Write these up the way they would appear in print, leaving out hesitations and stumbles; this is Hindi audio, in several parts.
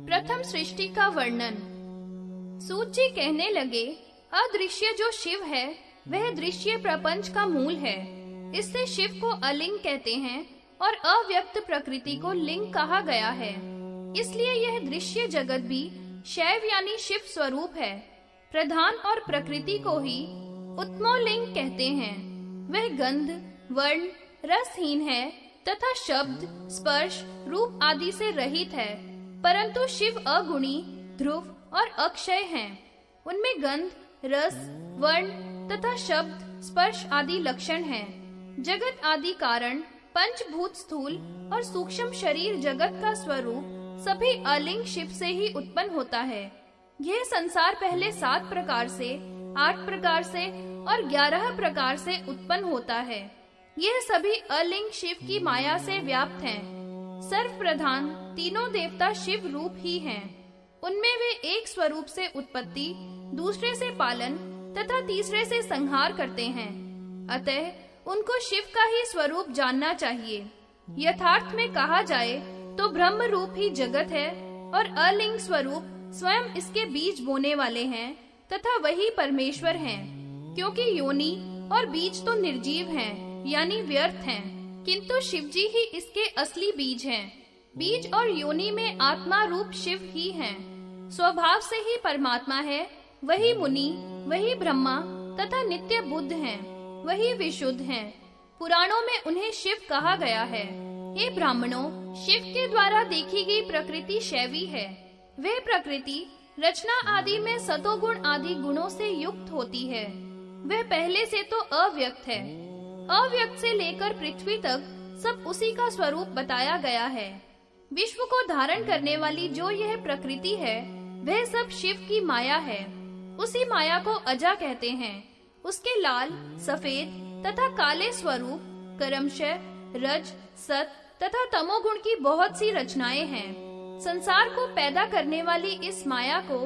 प्रथम सृष्टि का वर्णन। सूत जी कहने लगे, अदृश्य जो शिव है वह दृश्य प्रपंच का मूल है। इससे शिव को अलिंग कहते हैं और अव्यक्त प्रकृति को लिंग कहा गया है। इसलिए यह दृश्य जगत भी शैव यानी शिव स्वरूप है। प्रधान और प्रकृति को ही उत्मोलिंग कहते हैं। वह गंध, वर्ण, रसहीन है तथा शब्द, स्पर्श, रूप आदि से रहित है। परंतु शिव अगुणी, ध्रुव और अक्षय हैं। उनमें गंध, रस, वर्ण तथा शब्द, स्पर्श आदि लक्षण हैं। जगत आदि कारण, पंचभूत, स्थूल और सूक्ष्म शरीर जगत का स्वरूप सभी अलिंग शिव से ही उत्पन्न होता है। यह संसार पहले 7 प्रकार से, 8 प्रकार से और 11 प्रकार से उत्पन्न होता है। यह सभी अलिंग शिव की माया से व्याप्त हैं। सर्व प्रधान तीनों देवता शिव रूप ही हैं। उनमें वे एक स्वरूप से उत्पत्ति, दूसरे से पालन तथा तीसरे से संहार करते हैं। अतः उनको शिव का ही स्वरूप जानना चाहिए। यथार्थ में कहा जाए तो ब्रह्म रूप ही जगत है और अलिंग स्वरूप स्वयं इसके बीज बोने वाले हैं तथा वही परमेश्वर हैं। क्योंकि योनि और बीज तो निर्जीव हैं, यानी व्यर्थ हैं, किंतु शिव जी ही इसके असली बीज हैं। बीज और योनि में आत्मा रूप शिव ही हैं। स्वभाव से ही परमात्मा है। वही मुनि, वही ब्रह्मा तथा नित्य बुद्ध हैं, वही विशुद्ध हैं। पुराणों में उन्हें शिव कहा गया है। हे ब्राह्मणों, शिव के द्वारा देखी गई प्रकृति शैवी है। वह प्रकृति रचना आदि में सतोगुण आदि गुणों से युक्त होती है। वह पहले से तो अव्यक्त है। अव्यक्त से लेकर पृथ्वी तक सब उसी का स्वरूप बताया गया है। विश्व को धारण करने वाली जो यह प्रकृति है वह सब शिव की माया है। उसी माया को अजा कहते हैं। उसके लाल, सफेद तथा काले स्वरूप कर्मशः, रज, सत तथा तमोगुण की बहुत सी रचनाएं हैं। संसार को पैदा करने वाली इस माया को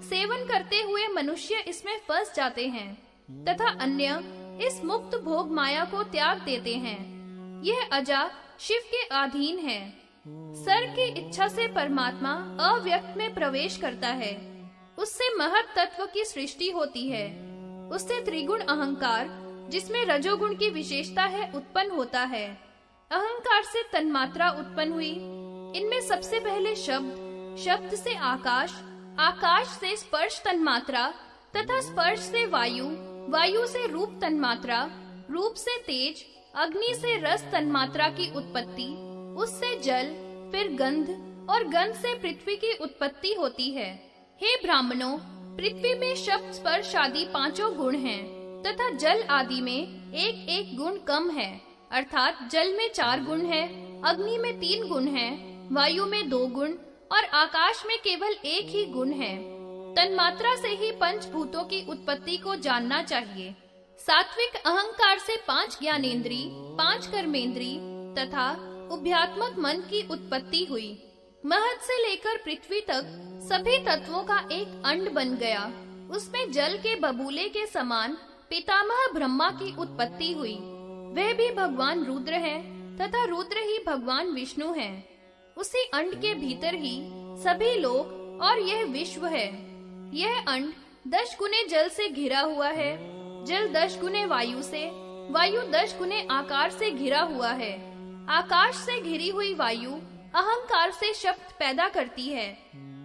सेवन करते हुए मनुष्य इसमें फंस जाते हैं तथा अन्य इस मुक्त भोग माया को त्याग देते हैं। यह अजा शिव के अधीन है। सर की इच्छा से परमात्मा अव्यक्त में प्रवेश करता है। उससे महत तत्व की सृष्टि होती है। उससे त्रिगुण अहंकार, जिसमें रजोगुण की विशेषता है, उत्पन्न होता है। अहंकार से तन्मात्रा उत्पन्न हुई। इनमें सबसे पहले शब्द, शब्द से आकाश, आकाश से स्पर्श तन्मात्रा तथा स्पर्श से वायु, वायु से रूप तन्मात्रा, रूप से तेज, अग्नि से रस तन्मात्रा की उत्पत्ति, उससे जल, फिर गंध और गंध से पृथ्वी की उत्पत्ति होती है। हे ब्राह्मणों, पृथ्वी में शब्द, स्पर्श आदि 5 गुण हैं तथा जल आदि में एक एक गुण कम है। अर्थात जल में 4 गुण है, अग्नि में 3 गुण है, वायु में 2 गुण और आकाश में केवल 1 ही गुण है। तन्मात्रा से ही पंचभूतों की उत्पत्ति को जानना चाहिए। सात्विक अहंकार से 5 ज्ञानेंद्री, 5 कर्मेंद्री तथा उभयात्मक मन की उत्पत्ति हुई। महत से लेकर पृथ्वी तक सभी तत्वों का एक अंड बन गया। उसमें जल के बबूले के समान पितामह ब्रह्मा की उत्पत्ति हुई। वह भी भगवान रुद्र है तथा रुद्र ही भगवान विष्णु है। उसी अंड के भीतर ही सभी लोक और यह विश्व है। यह अंड 10 गुने जल से घिरा हुआ है, जल 10 गुने वायु से, वायु 10 गुने आकाश से घिरा हुआ है। आकाश से घिरी हुई वायु अहंकार से शब्द पैदा करती है।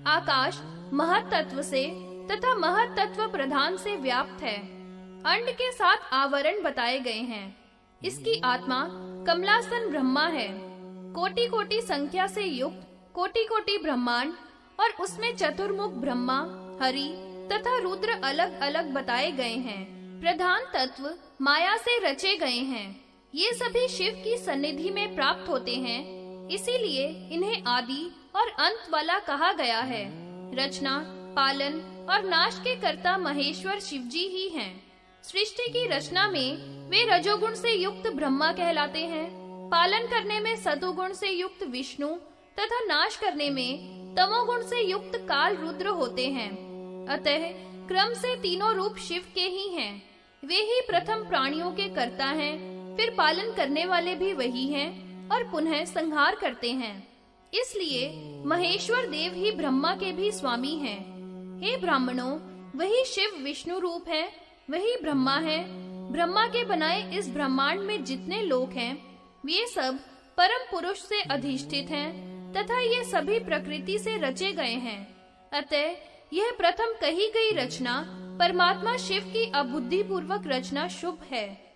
आकाश महत तत्व से तथा महत तत्व प्रधान से व्याप्त है। अंड के 7 आवरण बताए गए हैं। इसकी आत्मा कमलासन ब्रह्मा है। कोटि कोटि संख्या से युक्त कोटि कोटि ब्रह्मांड और उसमें चतुर्मुख ब्रह्मा, हरि तथा रुद्र अलग अलग बताए गए हैं। प्रधान तत्व माया से रचे गए हैं। ये सभी शिव की सन्निधि में प्राप्त होते हैं। इसीलिए इन्हें आदि और अंत वाला कहा गया है। रचना, पालन और नाश के कर्ता महेश्वर शिवजी ही हैं। सृष्टि की रचना में वे रजोगुण से युक्त ब्रह्मा कहलाते हैं। पालन करने में सतोगुण से युक्त विष्णु तथा नाश करने में तमोगुण से युक्त काल रुद्र होते हैं। अतः क्रम से तीनों रूप शिव के ही हैं। वे ही प्रथम प्राणियों के कर्ता हैं, फिर पालन करने वाले भी वही हैं और पुनः संहार करते हैं। इसलिए महेश्वर देव ही ब्रह्मा के भी स्वामी हैं। हे ब्राह्मणों, वही शिव विष्णु रूप है, वही ब्रह्मा है। ब्रह्मा के बनाए इस ब्रह्मांड में जितने लोक हैं, वे सब परम पुरुष से अधिष्ठित हैं तथा ये सभी प्रकृति से रचे गए हैं। अतः यह प्रथम कही गई रचना परमात्मा शिव की अबुद्धि पूर्वक रचना शुभ है।